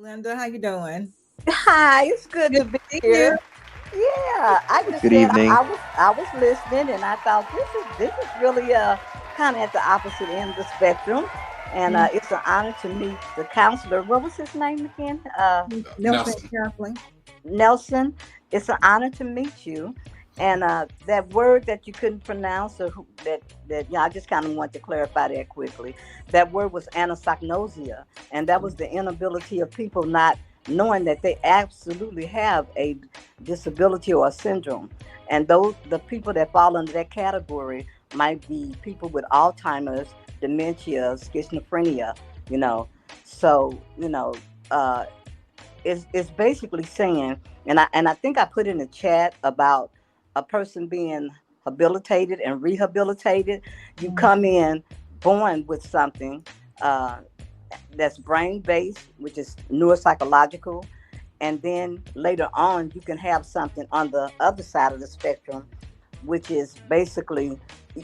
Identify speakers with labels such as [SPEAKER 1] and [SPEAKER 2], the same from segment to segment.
[SPEAKER 1] Linda, how you doing?
[SPEAKER 2] Hi, it's good
[SPEAKER 1] Good
[SPEAKER 2] to
[SPEAKER 1] to
[SPEAKER 2] be
[SPEAKER 1] see
[SPEAKER 2] here.
[SPEAKER 1] you.
[SPEAKER 2] Yeah, I just
[SPEAKER 3] Good
[SPEAKER 2] said
[SPEAKER 3] evening.
[SPEAKER 2] I was listening and I thought this is really kind of at the opposite end of the spectrum, and
[SPEAKER 1] Mm,
[SPEAKER 2] it's an honor to meet the counselor. What was his name again?
[SPEAKER 1] Nelson
[SPEAKER 4] Nelson.
[SPEAKER 1] Carefully.
[SPEAKER 2] Nelson. It's an honor to meet you, and that word that you couldn't pronounce or that I just kind of want to clarify that quickly. That word was anosognosia, and that was the inability of people not knowing that they absolutely have a disability or a syndrome. And those the people that fall under that category might be people with Alzheimer's, dementia, schizophrenia. You know, so it's basically saying, and I think I put in the chat about a person being habilitated and rehabilitated. You
[SPEAKER 1] Mm,
[SPEAKER 2] come in born with something uh, that's brain based, which is neuropsychological, and then later on you can have something on the other side of the spectrum, which is basically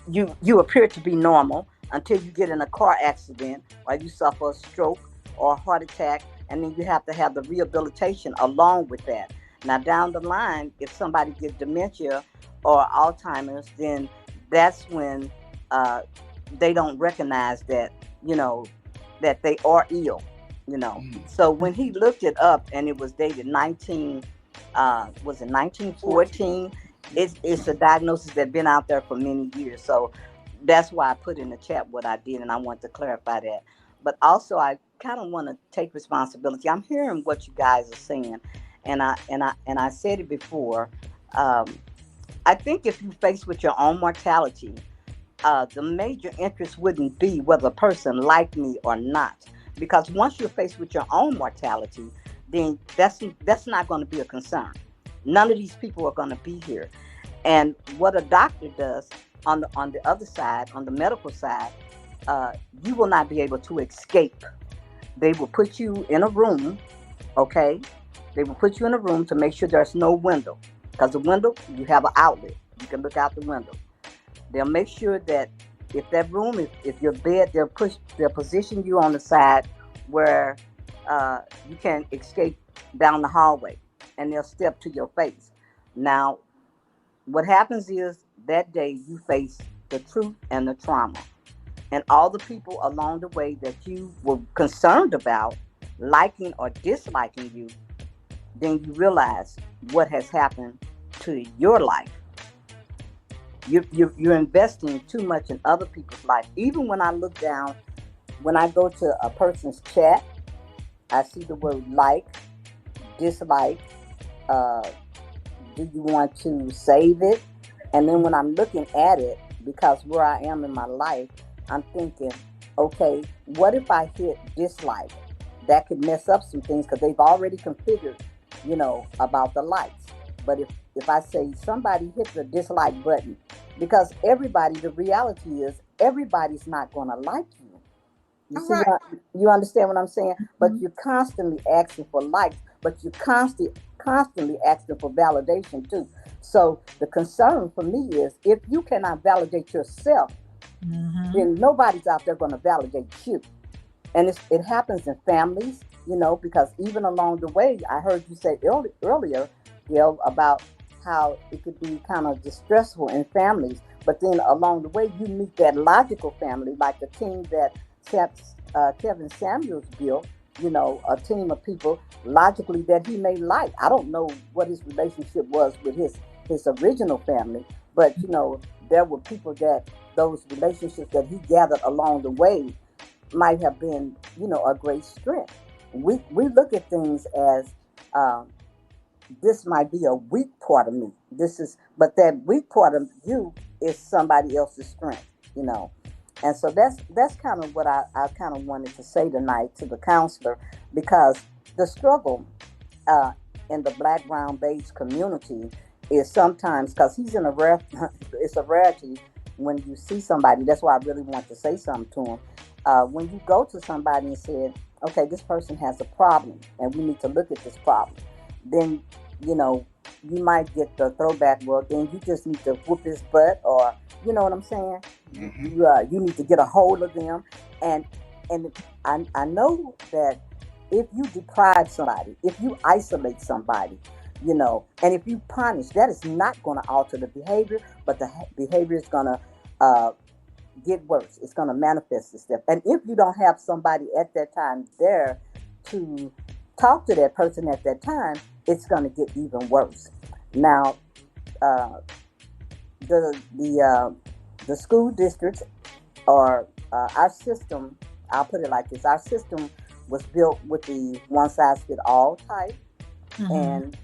[SPEAKER 2] you appear to be normal until you get in a car accident or you suffer a stroke or a heart attack, and then you have to have the rehabilitation along with that. Now down the line, if somebody gets dementia or Alzheimer's, then that's when uh, they don't recognize that you know that they are ill. So when he looked it up and it was dated 19 was it
[SPEAKER 4] 14.
[SPEAKER 2] 1914, it's a
[SPEAKER 4] Something.
[SPEAKER 2] diagnosis that's been out there for many years. So that's why I put in the chat what I did, and I want to clarify that. But also, I kind of want to take responsibility. I'm hearing what you guys are saying, and I said it before. Um, I think if you face with your own mortality, the major interest wouldn't be whether a person liked me or not, because once you're faced with your own mortality, then that's not going to be a concern. None of these people are going to be here. And what a doctor does on the other side, on the medical side, you will not be able to escape. They will put you in a room, okay? They will put you in a room to make sure there's no window, because the window, you have an outlet, you can look out the window. They'll make sure that if that room, if your bed, they'll position you on the side where you can escape down the hallway, and they'll step to your face. Now, what happens is that day you face the truth and the trauma, and all the people along the way that you were concerned about liking or disliking you. Then you realize what has happened to your life. You're investing too much in other people's life. Even when I look down, when I go to a person's chat, I see the word like, dislike. Uh, do you want to save it? And then when I'm looking at it, because where I am in my life, I'm thinking, okay, what if I hit dislike? That could mess up some things because they've already configured, about the likes. But if I say somebody hit the dislike button, because everybody, the reality is everybody's not going to like you. You
[SPEAKER 1] all
[SPEAKER 2] see
[SPEAKER 1] right.
[SPEAKER 2] what you understand what I'm saying? But
[SPEAKER 1] Mhm.
[SPEAKER 2] you're constantly asking for likes, but you're constantly asking for validation too. So the concern for me is if you cannot validate yourself,
[SPEAKER 1] Mhm.
[SPEAKER 2] then nobody's out there going to validate you. And it happens in families, because even along the way, I heard you say earlier, Gail, about how it could be kind of distressful in families. But then along the way, you meet that logical family, like the team that Kevin Samuels built, a team of people logically that he may like. I don't know what his relationship was with his original family, but, there were people that those relationships that he gathered along the way might have been, a great strength. We look at things as um, this might be a weak part of me. But that weak part of you is somebody else's strength, you know. And so that's kind of what I kind of wanted to say tonight to the counselor, because the struggle uh, in the black, brown, beige community is sometimes, because he's in a rare, it's a rarity when you see somebody. That's why I really want to say something to him. When you go to somebody and said, okay, this person has a problem and we need to look at this problem, then, you know, you might get the throwback, well, then you just need to whoop his butt, or, you know what I'm saying? You need to get a hold of them. And, and I know that if you deprive somebody, if you isolate somebody, and if you punish, that is not going to alter the behavior, but the behavior is going to uh, get worse. It's going to manifest itself. And if you don't have somebody at that time there to talk to that person at that time, it's going to get even worse. Now, uh, the school districts or our system, I'll put it like this: our system was built with the one size fit all type,
[SPEAKER 1] Mm-hmm.
[SPEAKER 2] and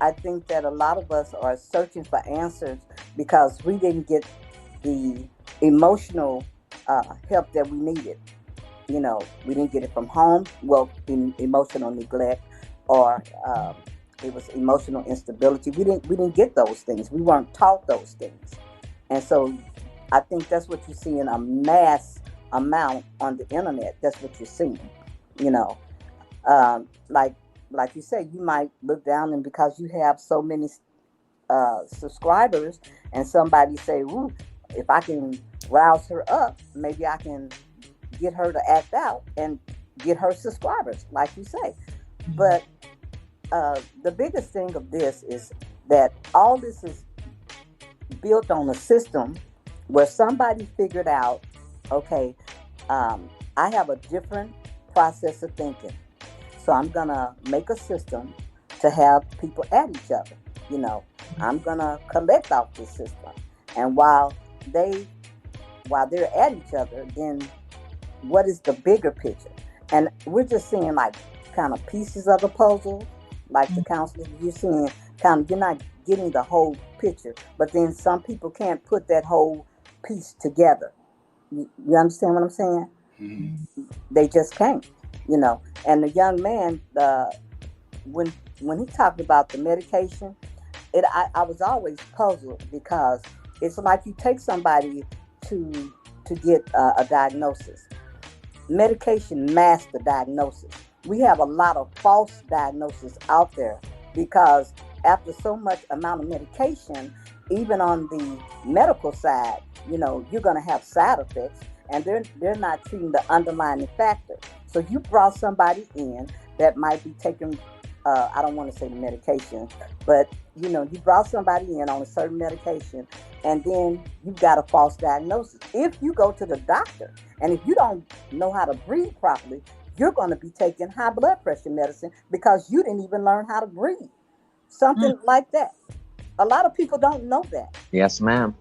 [SPEAKER 2] I think that a lot of us are searching for answers because we didn't get the emotional help that we needed. We didn't get it from home. Well, emotional neglect, or it was emotional instability. We didn't get those things. We weren't taught those things, and so I think that's what you see in a mass amount on the internet. That's what you're seeing. You know, like you say, you might look down, and because you have so many subscribers, and somebody say, "Ooh, if I can rouse her up, maybe I can get her to act out and get her subscribers," like you say. But the biggest thing of this is that all this is built on a system where somebody figured out, okay, I have a different process of thinking. So I'm going to make a system to have people at each other. You know, I'm going to collect off this system. And they, while they're at each other, then what is the bigger picture? And we're just seeing like kind of pieces of the puzzle, like the counselors, you're seeing kind of, you're not getting the whole picture. But then some people can't put that whole piece together. You understand what I'm saying?
[SPEAKER 3] Mhm.
[SPEAKER 2] They just can't, you know. And the young man, when when he talked about the medication, I was always puzzled because it's like you take somebody to get a diagnosis. Medication masks the diagnosis. We have a lot of false diagnoses out there because after so much amount of medication, even on the medical side, you're going to have side effects, and they're not treating the underlying factor. So you brought somebody in that might be taking, I don't want to say the medication, but you brought somebody in on a certain medication, and then you've got a false diagnosis. If you go to the doctor, and if you don't know how to breathe properly, you're going to be taking high blood pressure medicine because you didn't even learn how to breathe. Something like that. A lot of people don't know that.
[SPEAKER 4] Yes, ma'am.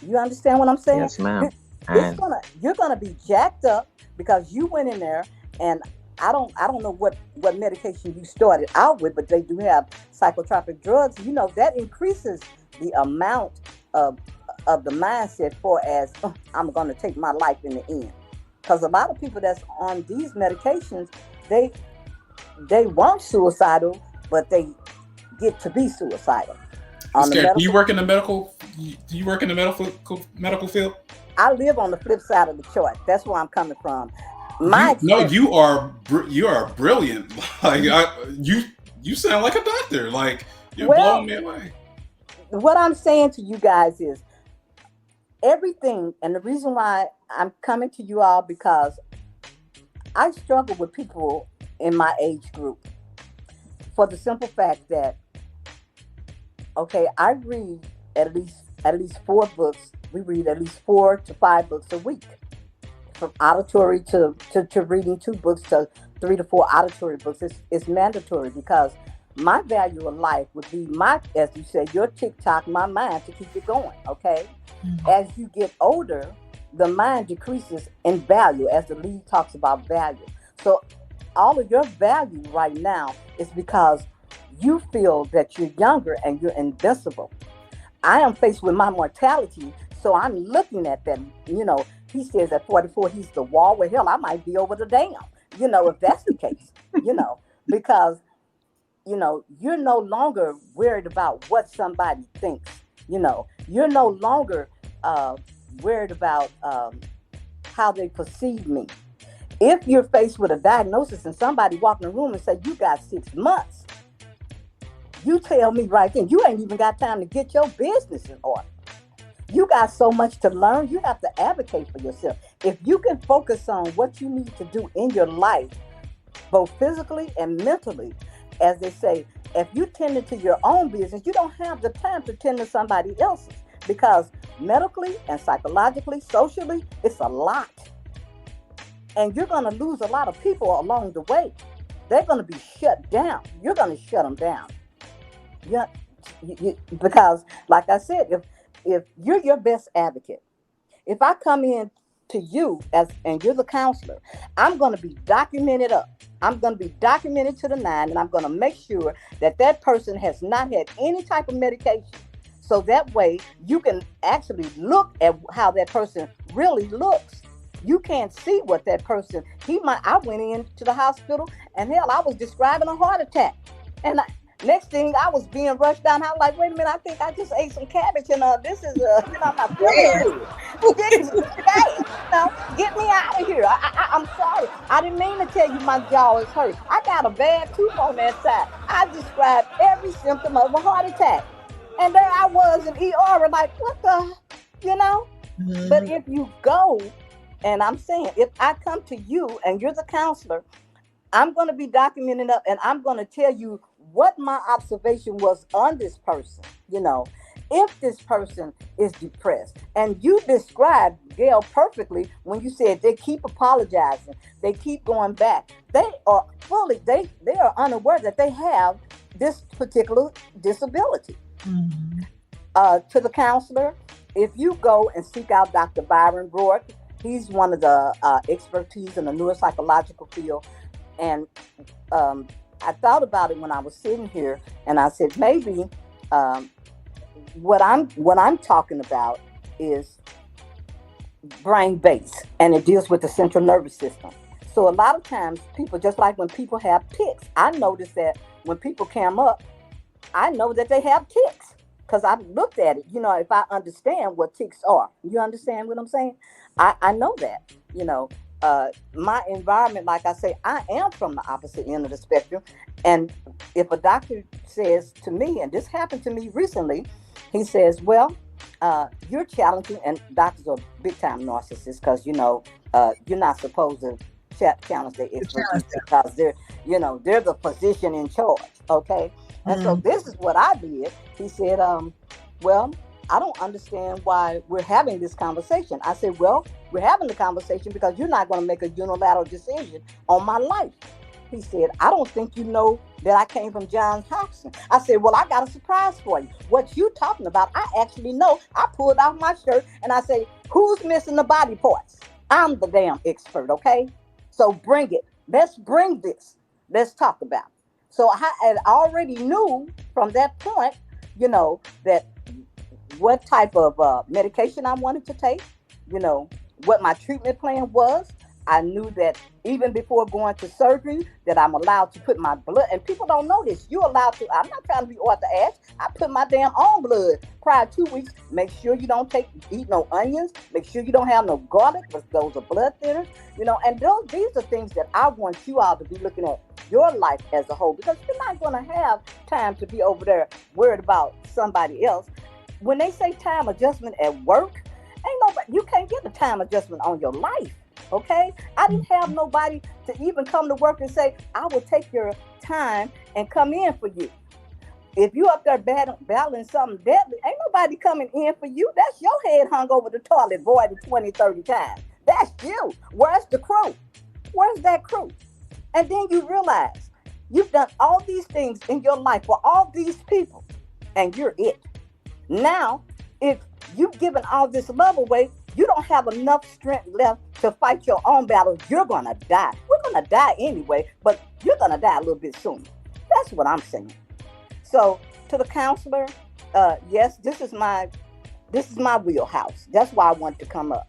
[SPEAKER 2] You understand what I'm saying?
[SPEAKER 4] Yes, ma'am.
[SPEAKER 2] It's
[SPEAKER 4] And
[SPEAKER 2] gonna You're gonna be jacked up because you went in there, and I don't know what medication you started out with, but they do have psychotropic drugs. That increases the amount of the mindset for as I'm gonna take my life in the end. Because a lot of people that's on these medications, they they weren't suicidal, but they get to be suicidal
[SPEAKER 3] Miss
[SPEAKER 2] on the
[SPEAKER 3] Karen, do you
[SPEAKER 2] medical.
[SPEAKER 3] work in the medical? Do you work in the medical field?
[SPEAKER 2] I live on the flip side of the chart. That's where I'm coming from. My
[SPEAKER 3] You no,
[SPEAKER 2] experience.
[SPEAKER 3] you are brilliant. Like you sound like a doctor. Like you're blowing
[SPEAKER 2] Well,
[SPEAKER 3] me away.
[SPEAKER 2] what I'm saying to you guys is everything, and the reason why I'm coming to you all because I struggle with people in my age group for the simple fact that okay, I read at least 4 books. We read at least 4 to 5 books a week, from auditory to reading 2 books to 3 to 4 auditory books. It's mandatory because my value of life would be my, as you said, your TikTok, my mind to keep it going. Okay. As you get older, the mind decreases in value as the lead talks about value. So all of your value right now is because you feel that you're younger and you're invincible. I am faced with my mortality, so I'm looking at that. He says at 44 he's the wall. Well, hell, I might be over the dam. If that's the case. Because you're no longer worried about what somebody thinks. You're no longer uh, worried about how they perceive me. If you're faced with a diagnosis and somebody walk in the room and say you got 6 months, you tell me right then you ain't even got time to get your business in order. You got so much to learn. You have to advocate for yourself. If you can focus on what you need to do in your life both physically and mentally. As they say, if you tend to your own business, you don't have the time to tend to somebody else's, because medically and psychologically, socially, it's a lot. And you're going to lose a lot of people along the way. They're going to be shut down. You're going to shut them down. Yeah, because, like I said, if you're your best advocate, if I come in to you as and you're the counselor, I'm going to be documented up. I'm going to be documented to the nine, and I'm going to make sure that that person has not had any type of medication. So that way you can actually look at how that person really looks. You can't see what that person, he might, I went into the hospital and hell, I was describing a heart attack. And next thing I was being rushed down. I was like, wait a minute, I think I just ate some cabbage and this is, I'm not feeling
[SPEAKER 1] Yes.
[SPEAKER 2] good. Hey, get me out of here. I'm sorry. I didn't mean to tell you my jaw is hurt. I got a bad tooth on that side. I described every symptom of a heart attack. And there I was in ER, like, what the, you know? But
[SPEAKER 1] Mhm.
[SPEAKER 2] if you go, and I'm saying, if I come to you and you're the counselor, I'm going to be documenting up and I'm going to tell you what my observation was on this person. If this person is depressed, and you described Gail perfectly when you said they keep apologizing, they keep going back. They are unaware that they have this particular disability.
[SPEAKER 1] Mhm.
[SPEAKER 2] To the counselor, if you go and seek out Dr. Byron Rourke, he's one of the expertise in the neuropsychological field. And I thought about it when I was sitting here, and I said maybe um, what I'm talking about is brain based, and it deals with the central nervous system. So a lot of times, people, just like when people have tics, I noticed that when people came up, I know that they have tics because I've looked at it. If I understand what tics are, you understand what I'm saying? I know that. My environment, like I say, I am from the opposite end of the spectrum. And if a doctor says to me, and this happened to me recently, he says, well, you're challenging, and doctors are big time narcissists because, you're not supposed to challenge their
[SPEAKER 1] To challenge
[SPEAKER 2] expertise because they're the physician in charge. Okay. And so
[SPEAKER 1] them.
[SPEAKER 2] this is what I did. He said, well, I don't understand why we're having this conversation. I said, well, we're having the conversation because you're not going to make a unilateral decision on my life. He said, I don't think you know that I came from Johns Hopkins. I said, well, I got a surprise for you. What you talking about, I actually know. I pulled off my shirt and I say, who's missing the body parts? I'm the damn expert, okay? So bring it. Let's bring this. Let's talk about it. So I had already knew from that point, that what type of medication I wanted to take, what my treatment plan was. I knew that even before going to surgery, that I'm allowed to put my blood, and people don't know this. You're allowed to. I'm not trying to be Arthur Ashe. I put my damn own blood prior to 2 weeks. Make sure you don't eat no onions. Make sure you don't have no garlic, because those are blood thinners. And these are things that I want you all to be looking at your life as a whole, because you're not going to have time to be over there worried about somebody else. When they say time adjustment at work, ain't nobody, you can't get a time adjustment on your life. Okay, I didn't have nobody to even come to work and say, I will take your time and come in for you. If you up there battling something deadly, ain't nobody coming in for you. That's your head hung over the toilet voided 20, 30 times. That's you. Where's the crew? Where's that crew? And then you realize you've done all these things in your life for all these people, and you're it. Now, if you've given all this love away, you don't have enough strength left to fight your own battle. You're going to die. We're going to die anyway, but you're going to die a little bit sooner. That's what I'm saying. So to the counselor, yes, this is my wheelhouse. That's why I want to come up,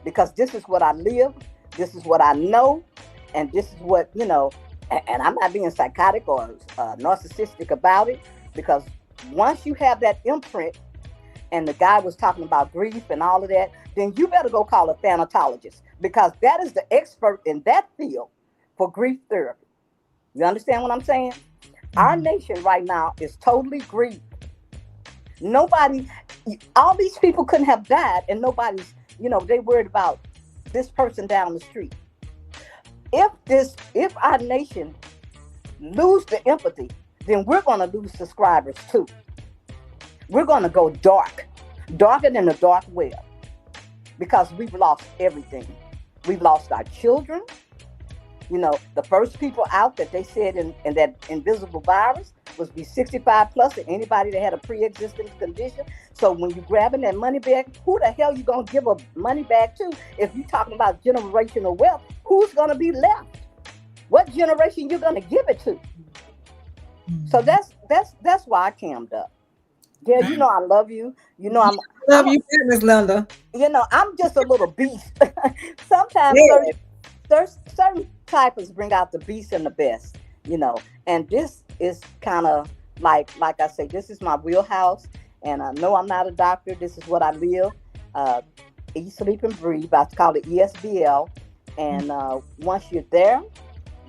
[SPEAKER 2] because this is what I live. This is what I know. And this is what, and I'm not being psychotic or narcissistic about it, because once you have that imprint, and the guy was talking about grief and all of that, then you better go call a thanatologist, because that is the expert in that field for grief therapy. You understand what I'm saying? Our
[SPEAKER 1] Mhm.
[SPEAKER 2] nation right now is totally grieved. Nobody, all these people couldn't have died, and nobody's, they worried about this person down the street. if our nation lose the empathy, then we're going to lose subscribers too. We're going to go darker than the dark web, because we've lost everything. We've lost our children. You know, the first people out that they said in that invisible virus was be 65 plus and anybody that had a pre-existing condition. So when you're grabbing that money back, who the hell you going to give a money back to? If you're talking about generational wealth, who's going to be left? What generation you going to give it to? So that's why I cammed up. Yeah, you know I love you. You know
[SPEAKER 1] love you, Miss Linda.
[SPEAKER 2] You know I'm just a little beast. Sometimes certain types bring out the beast and the best. You know, and this is kind of like I say, this is my wheelhouse. And I know I'm not a doctor. This is what I live. Eat, sleep, and breathe. I call it ESBL. And once you're there.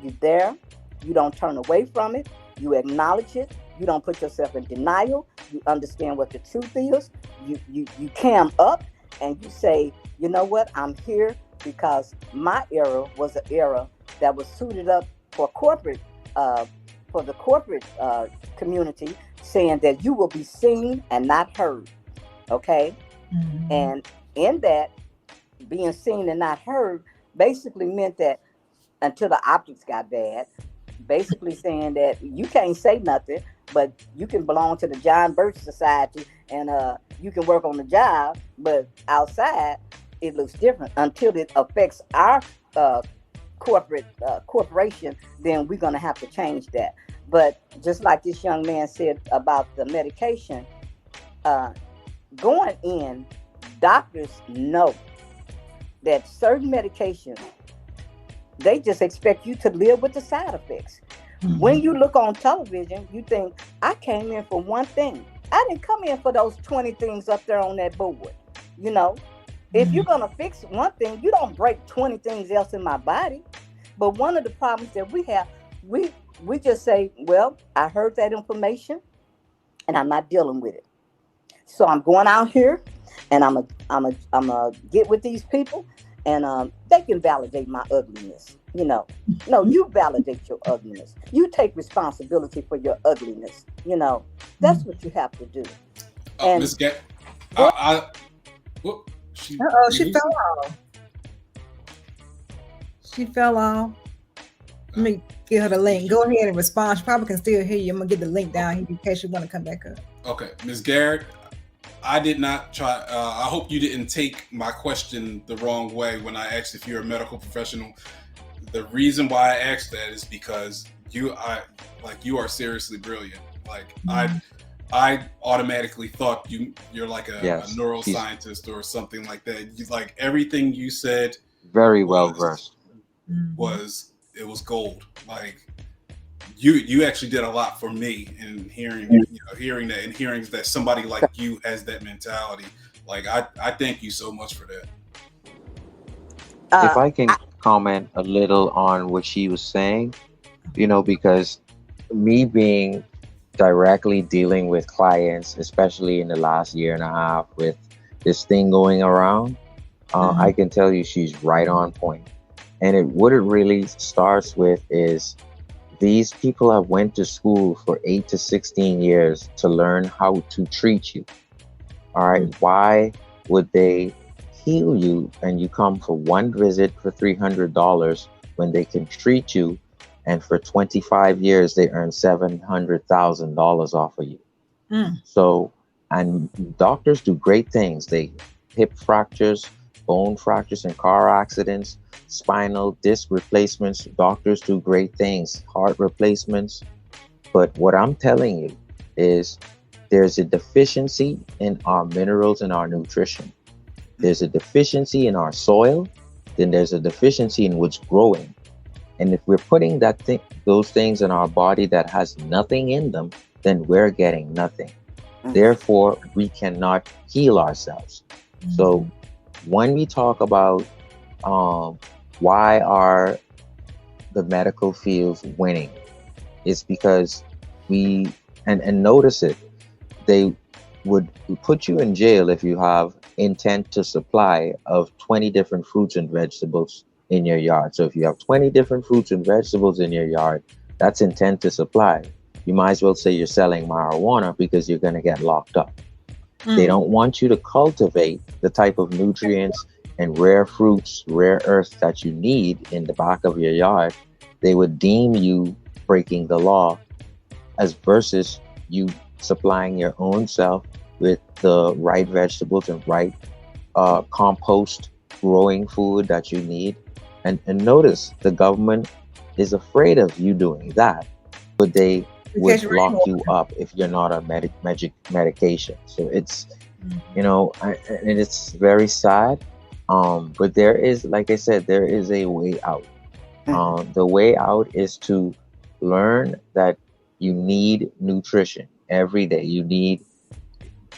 [SPEAKER 2] You don't turn away from it. You acknowledge it. You don't put yourself in denial. You understand what the truth is. You cam up and you say, you know what? I'm here because my era was an era that was suited up for corporate, for the corporate community, saying that you will be seen and not heard. Okay, and in that, being seen and not heard basically meant that until the optics got bad. Basically saying that you can't say nothing, but you can belong to the John Birch Society and you can work on the job, but outside it looks different. Until it affects our corporation, then we're going to have to change that. But just like this young man said about the medication, going in, doctors know that certain medications, they just expect you to live with the side effects. When you look on television, you think, I came in for one thing. I didn't come in for those 20 things up there on that board. You know, if you're going to fix one thing, you don't break 20 things else in my body. But one of the problems that we have, we just say, well, I heard that information and I'm not dealing with it. So I'm going out here and I'm a get with these people. And they can validate my ugliness. You know, no, you validate your ugliness. You take responsibility for your ugliness. You know, that's what you have to do. And
[SPEAKER 3] Miss Gay,
[SPEAKER 1] she fell off. She fell off. Let me give her the link. Go ahead and respond. She probably can still hear you. I'm gonna get the link down here in case you want to come back up.
[SPEAKER 3] Okay, Ms. Garrett, I did not try. I hope you didn't take my question the wrong way when I asked if you're a medical professional. The reason why I asked that is because you are seriously brilliant. Like I automatically thought you're like a neuroscientist or something like that. Like everything you said,
[SPEAKER 4] very well versed.
[SPEAKER 3] It was gold. Like you actually did a lot for me in hearing that and hearing that somebody like you has that mentality. Like I thank you so much for that.
[SPEAKER 4] If I can comment a little on what she was saying, because me being directly dealing with clients, especially in the last year and a half with this thing going around, I can tell you she's right on point. And what it really starts with is these people have went to school for 8 to 16 years to learn how to treat you. All right. Why would they heal you and you come for one visit for $300 when they can treat you and for 25 years they earn $700,000 off of you? So, and doctors do great things. They hip fractures, bone fractures in car accidents, spinal disc replacements. Doctors do great things, heart replacements. But what I'm telling you is there's a deficiency in our minerals and our nutrition. There's a deficiency in our soil. Then there's a deficiency in what's growing. And if we're putting those things in our body that has nothing in them, then we're getting nothing. Therefore, we cannot heal ourselves. So when we talk about why are the medical fields winning, it's because and notice it, they would put you in jail if you have intent to supply of 20 different fruits and vegetables in your yard. So if you have 20 different fruits and vegetables in your yard, that's intent to supply. You might as well say you're selling marijuana because you're going to get locked up. They
[SPEAKER 1] Mm.
[SPEAKER 4] don't want you to cultivate the type of nutrients and rare fruits, rare earths that you need in the back of your yard. They would deem you breaking the law as versus you supplying your own self with the right vegetables and right compost growing food that you need. And notice the government is afraid of you doing that, but they
[SPEAKER 1] Because
[SPEAKER 4] would
[SPEAKER 1] your
[SPEAKER 4] lock
[SPEAKER 1] rainwater.
[SPEAKER 4] you up if you're not on medication. So it's,
[SPEAKER 1] Mm.
[SPEAKER 4] and it's very sad. But there is, like I said, there is a way out.
[SPEAKER 2] Mhm.
[SPEAKER 4] The way out is to learn that you need nutrition every day. You need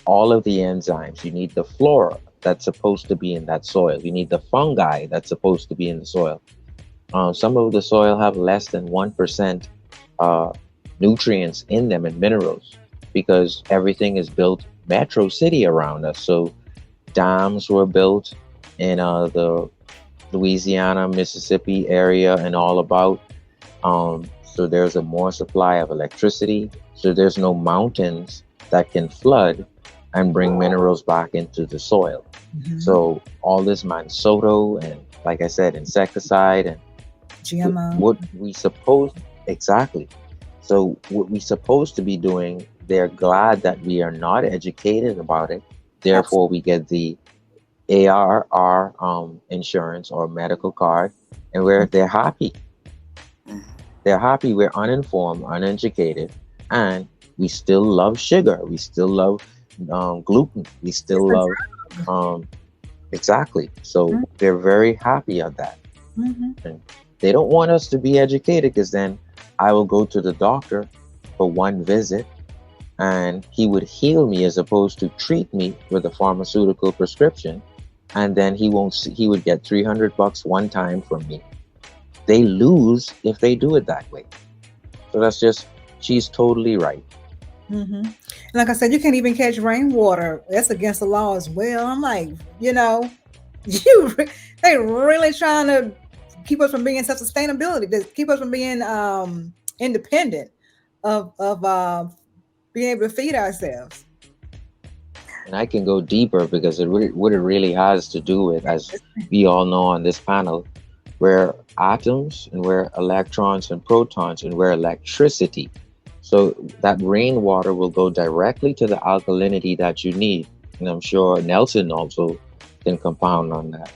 [SPEAKER 4] all of the enzymes. You need the flora that's supposed to be in that soil. You need the fungi that's supposed to be in the soil. Some of the soil have less than 1% uh, nutrients in them and minerals because everything is built metro city around us. So dams were built in the Louisiana, Mississippi area and all about. So there's a more supply of electricity. So there's no mountains that can flood and bring minerals back into the soil.
[SPEAKER 1] Mhm.
[SPEAKER 4] So all this Mansoto and, like I said, insecticide and
[SPEAKER 1] GMO.
[SPEAKER 4] what we suppose exactly. So what we supposed to be doing, they're glad that we are not educated about it. Therefore, we get the ARR insurance or medical card, and they're happy.
[SPEAKER 2] Mhm.
[SPEAKER 4] They're happy we're uninformed, uneducated, and we still love sugar. We still love gluten. We
[SPEAKER 1] It's
[SPEAKER 4] still
[SPEAKER 1] a
[SPEAKER 4] love
[SPEAKER 1] drug.
[SPEAKER 4] um, exactly. So they're very happy of that.
[SPEAKER 1] Mm-hmm.
[SPEAKER 4] And they don't want us to be educated because then I will go to the doctor for one visit and he would heal me as opposed to treat me with a pharmaceutical prescription. And then he won't see, he would get $300 one time from me. They lose if they do it that way. So that's just, she's totally right.
[SPEAKER 1] Mm-hmm. Like I said, you can't even catch rainwater. That's against the law as well. I'm like, you know, they really trying to keep us from being self-sustainability, to keep us from being independent of being able to feed ourselves.
[SPEAKER 4] And I can go deeper because what it really has to do with, as we all know on this panel, where atoms and where electrons and protons and where electricity. So that rainwater will go directly to the alkalinity that you need. And I'm sure Nelson also can compound on that.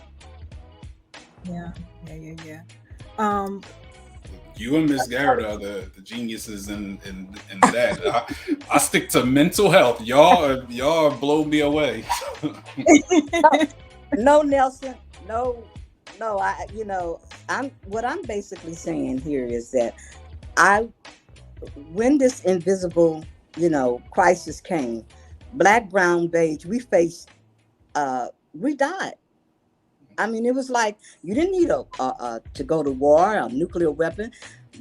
[SPEAKER 1] Yeah, yeah. Um,
[SPEAKER 3] You and Miss Garrett are the geniuses in that. I stick to mental health. Y'all blow me away.
[SPEAKER 2] No, Nelson. No, no. I'm basically saying here is that I when this invisible, crisis came, black, brown, beige, we faced. We died. I mean, it was like you didn't need to go to war, a nuclear weapon.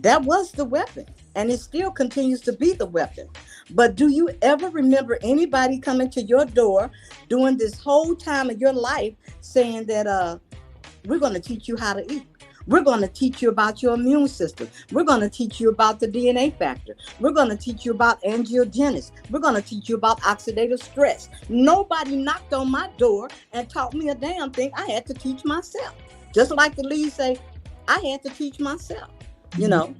[SPEAKER 2] That was the weapon, and it still continues to be the weapon. But do you ever remember anybody coming to your door during this whole time of your life saying that we're going to teach you how to eat? We're going to teach you about your immune system. We're going to teach you about the DNA factor. We're going to teach you about angiogenesis. We're going to teach you about oxidative stress. Nobody knocked on my door and taught me a damn thing. I had to teach myself. Just like the leads say, I had to teach myself, you know.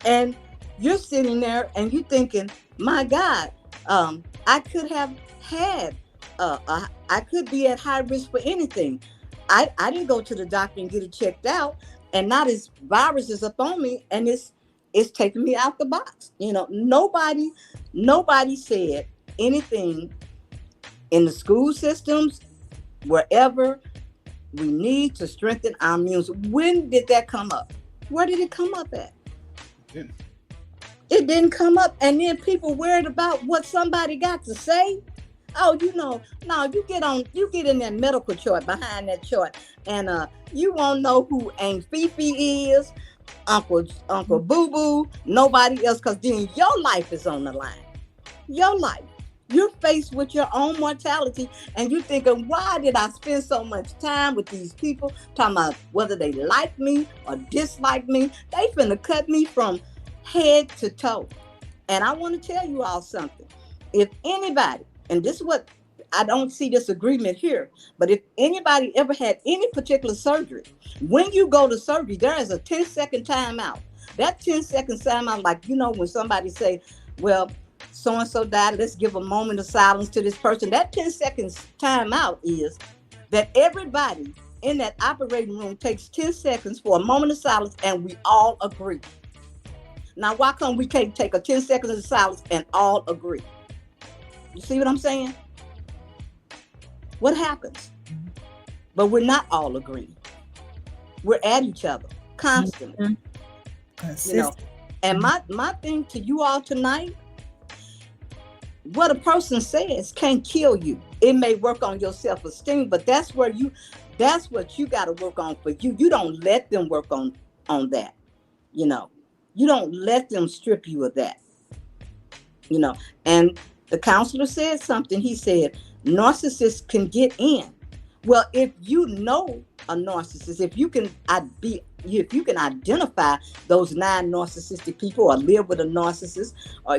[SPEAKER 2] And you're sitting there and you're thinking, my God, I could have had, I could be at high risk for anything. I didn't go to the doctor and get it checked out, and now this virus is up on me, and it's taking me out the box. Nobody said anything in the school systems, wherever we need to strengthen our immune system. When did that come up? Where did it come up at? It didn't come up, and then people worried about what somebody got to say. Oh, now you get in that medical chart behind that chart, and you won't know who Aunt Fifi is, Uncle Boo Boo, nobody else, because then your life is on the line. Your life. You're faced with your own mortality, and you're thinking, why did I spend so much time with these people talking about whether they like me or dislike me? They finna cut me from head to toe. And I want to tell you all something. If anybody, and this is what I don't see this agreement here, but if anybody ever had any particular surgery, when you go to surgery, there is a 10-second timeout. That 10-second timeout, like, when somebody say, well, so and so died, let's give a moment of silence to this person. That 10 seconds timeout is that everybody in that operating room takes 10 seconds for a moment of silence, and we all agree. Now, why come we can't take a 10 seconds of silence and all agree? You see what I'm saying? What happens? But we're not all agreeing. We're at each other constantly. And my thing to you all tonight, what a person says can't kill you. It may work on your self-esteem, but that's what you got to work on for you. You don't let them work on that. You don't let them strip you of that. And the counselor said something. He said, narcissists can get in. Well, if you know a narcissist, if you can identify those 9 narcissistic people or live with a narcissist, or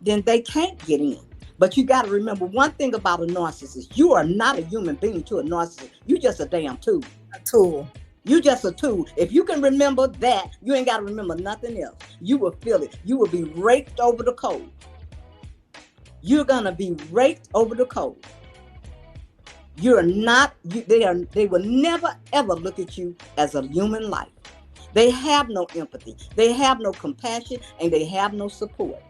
[SPEAKER 2] then they can't get in. But you got to remember one thing about a narcissist: you are not a human being to a narcissist. You just a damn tool.
[SPEAKER 1] A tool.
[SPEAKER 2] You just a tool. If you can remember that, you ain't got to remember nothing else. You will feel it. You will be raked over the coal. You're gonna be raked over the coal. You're not. They will never ever look at you as a human life. They have no empathy. They have no compassion, and they have no support.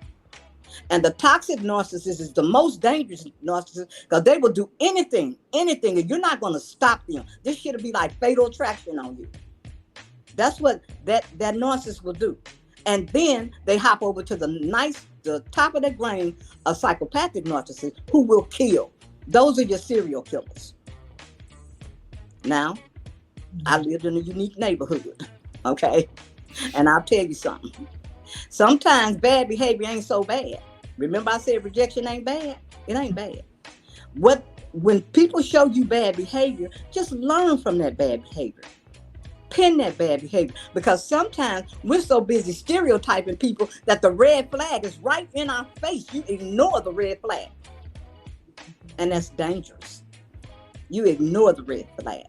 [SPEAKER 2] And the toxic narcissist is the most dangerous narcissist, because they will do anything, and you're not going to stop them. This shit'll be like fatal attraction on you. That's what that narcissist will do. And then they hop over to the top of the grain, a psychopathic narcissist who will kill. Those are your serial killers. Now, I lived in a unique neighborhood, okay? And I'll tell you something. Sometimes bad behavior ain't so bad. Remember I said rejection ain't bad? It ain't bad. When people show you bad behavior, just learn from that bad behavior. Pin that bad behavior. Because sometimes we're so busy stereotyping people that the red flag is right in our face. You ignore the red flag. And that's dangerous. You ignore the red flag.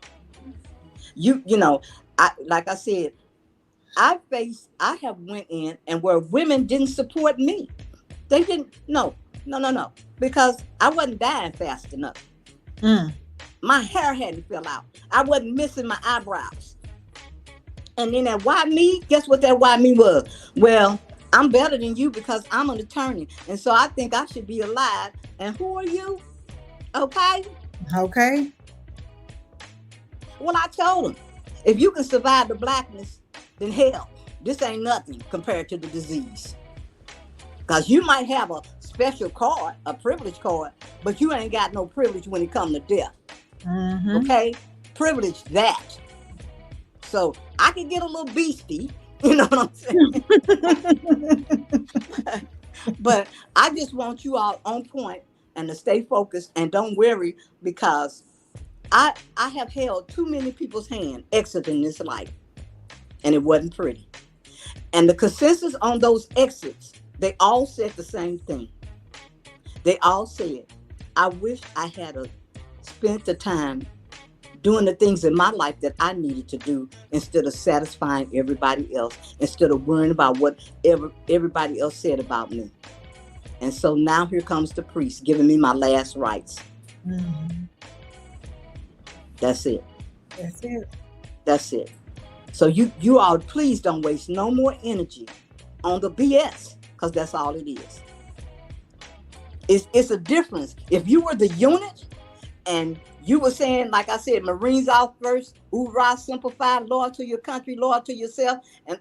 [SPEAKER 2] Like I said, I have went in and where women didn't support me. They didn't, no, because I wasn't dying fast enough. My hair hadn't fell out. I wasn't missing my eyebrows. And then that why me? Guess what that why me was? Well, I'm better than you because I'm an attorney. And so I think I should be alive. And who are you? Okay. Well, I told him, if you can survive the blackness, then hell, this ain't nothing compared to the disease. Because you might have a special card, a privilege card, but you ain't got no privilege when it comes to death. Mm-hmm. Okay? Privilege that. So I can get a little beastie, you know what I'm saying? But I just want you all on point and to stay focused and don't worry, because I have held too many people's hand exiting this life, and it wasn't pretty. And the consensus on those exits, they all said the same thing. They all said, I wish I had spent the time doing the things in my life that I needed to do instead of satisfying everybody else, instead of worrying about what everybody else said about me. And so now here comes the priest giving me my last rites. Mm-hmm. That's it. So you all, please don't waste no more energy on the BS, because that's all it is. It's a difference. If you were the unit and you were saying, like I said, Marines out first, hoorah, simplified, loyal to your country, loyal to yourself, and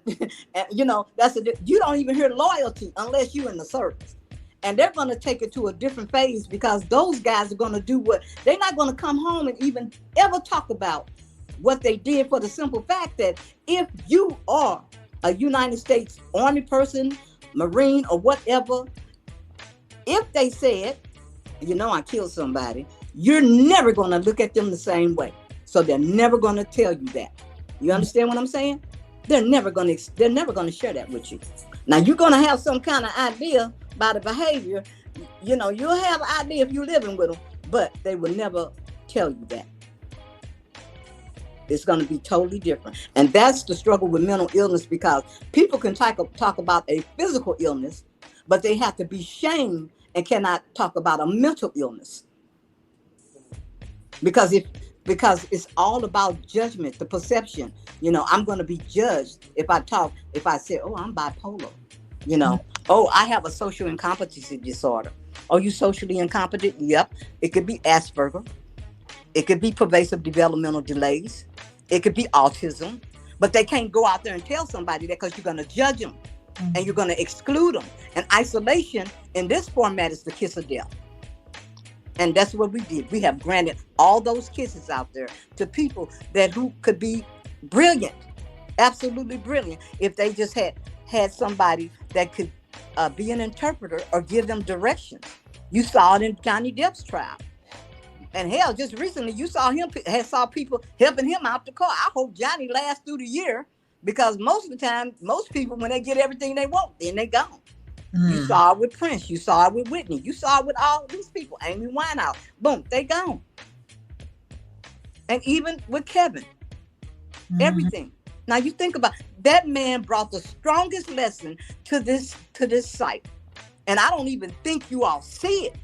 [SPEAKER 2] you don't even hear loyalty unless you're in the service. And they're going to take it to a different phase, because those guys are going to do they're not going to come home and even ever talk about what they did, for the simple fact that if you are a United States Army person, Marine, or whatever, if they said I killed somebody, you're never going to look at them the same way. So they're never going to tell you that. You understand what I'm saying? They're never going to share that with you. Now you're going to have some kind of idea about the behavior. You'll have an idea if you're living with them, but they will never tell you that. It's going to be totally different. And that's the struggle with mental illness, because people can talk about a physical illness, but they have to be shamed and cannot talk about a mental illness. Because it's all about judgment, the perception. I'm going to be judged if I say, oh, I'm bipolar. Oh, I have a social incompetency disorder. Oh, you socially incompetent? Yep. It could be Asperger. It could be pervasive developmental delays. It could be autism. But they can't go out there and tell somebody that, because you're going to judge them and you're going to exclude them. And isolation in this format is the kiss of death. And that's what we did. We have granted all those kisses out there to people who could be brilliant, absolutely brilliant, if they just had somebody that could be an interpreter or give them directions. You saw it in Johnny Depp's trial. And hell, just recently you saw people helping him out the car. I hope Johnny lasts through the year, because most of the time, most people, when they get everything they want, then they gone. You saw it with Prince. You saw it with Whitney. You saw it with all these people. Amy Winehouse. Boom, they gone. And even with Kevin. Everything. Now you think about that man brought the strongest lesson to this site. And I don't even think you all see it.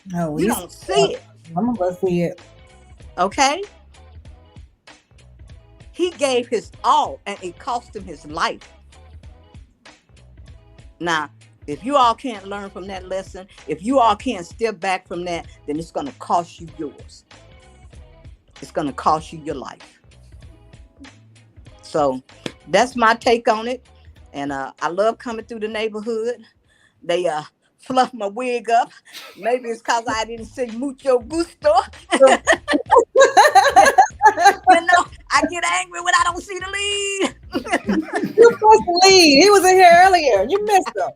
[SPEAKER 1] No,
[SPEAKER 2] you don't see it.
[SPEAKER 1] I'm gonna see it.
[SPEAKER 2] Okay? He gave his all, and it cost him his life. Now, if you all can't learn from that lesson, if you all can't step back from that, then it's going to cost you yours. It's going to cost you your life. So that's my take on it. And I love coming through the neighborhood. They fluff my wig up. Maybe it's because I didn't say mucho gusto. I get angry when I don't see the lead.
[SPEAKER 1] You're supposed to lead. He was in here earlier. You missed him.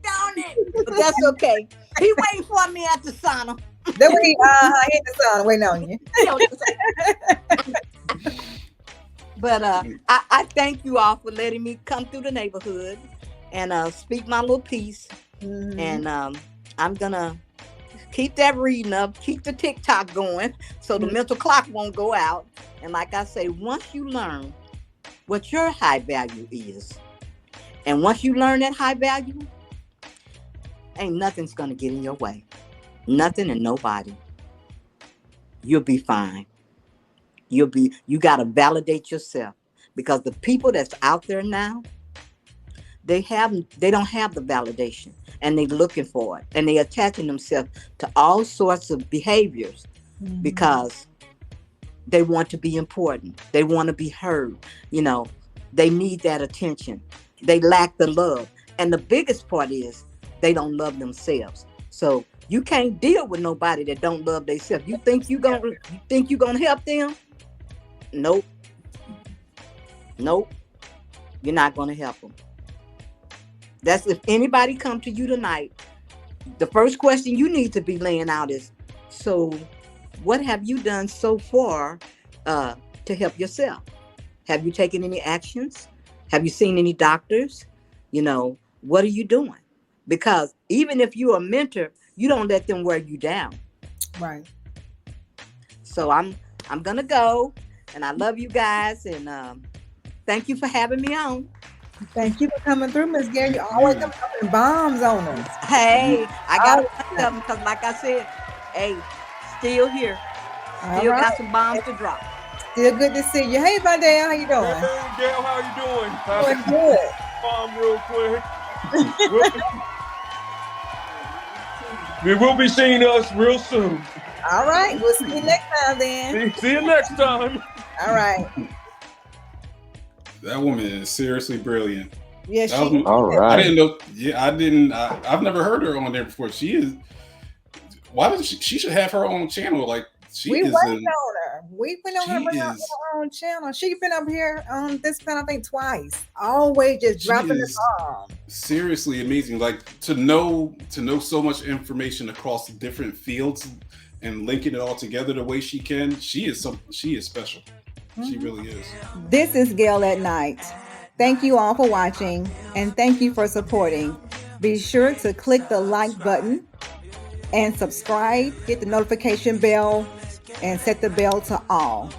[SPEAKER 2] Darn it. But that's okay. He waiting for me at the sauna.
[SPEAKER 1] Then we hit the sauna waiting on you.
[SPEAKER 2] But I thank you all for letting me come through the neighborhood and speak my little piece. And I'm gonna keep that reading up, keep the TikTok going, so the mental clock won't go out. And like I say, once you learn what your high value is, and once you learn that high value, ain't nothing's gonna get in your way. Nothing and nobody. You'll be fine. You gotta validate yourself, because the people that's out there now, they don't have the validation, and they're looking for it, and they're attaching themselves to all sorts of behaviors because they want to be important. They want to be heard. They need that attention. They lack the love. And the biggest part is they don't love themselves. So you can't deal with nobody that don't love themselves. You think you're gonna help them? Nope. You're not gonna help them. That's if anybody come to you tonight, the first question you need to be laying out is, so what have you done so far to help yourself? Have you taken any actions? Have you seen any doctors? What are you doing? Because even if you're a mentor, you don't let them wear you down.
[SPEAKER 1] Right. So
[SPEAKER 2] I'm gonna go, and I love you guys, and thank you for having me on.
[SPEAKER 1] Thank you for coming through, Miss Gary. You always coming up with bombs on us.
[SPEAKER 2] Hey, I got a bunch of them because, like I said, still here. Still got some bombs to drop.
[SPEAKER 1] Still good to see you. Hey, Vidal, how you doing?
[SPEAKER 5] Hey, Gail, how you doing?
[SPEAKER 1] Doing good.
[SPEAKER 5] Bomb real quick. We will be seeing us real soon.
[SPEAKER 1] All right. We'll see you next time then.
[SPEAKER 5] See you next time.
[SPEAKER 1] All right.
[SPEAKER 3] That woman is seriously brilliant.
[SPEAKER 1] Yeah,
[SPEAKER 4] all right.
[SPEAKER 3] I didn't know. Yeah, I didn't. I've never heard her on there before. She is. Why does she should have her own channel? Like
[SPEAKER 1] we waiting on her. We've been on her own channel. She's been up here on this panel, I think, twice. Always just dropping the bomb.
[SPEAKER 3] seriously amazing. Like to know so much information across different fields and linking it all together the way she can. She is special. She really is.
[SPEAKER 1] This is Gail at Night. Thank you all for watching and thank you for supporting. Be sure to click the like button and subscribe, hit the notification bell, and set the bell to all.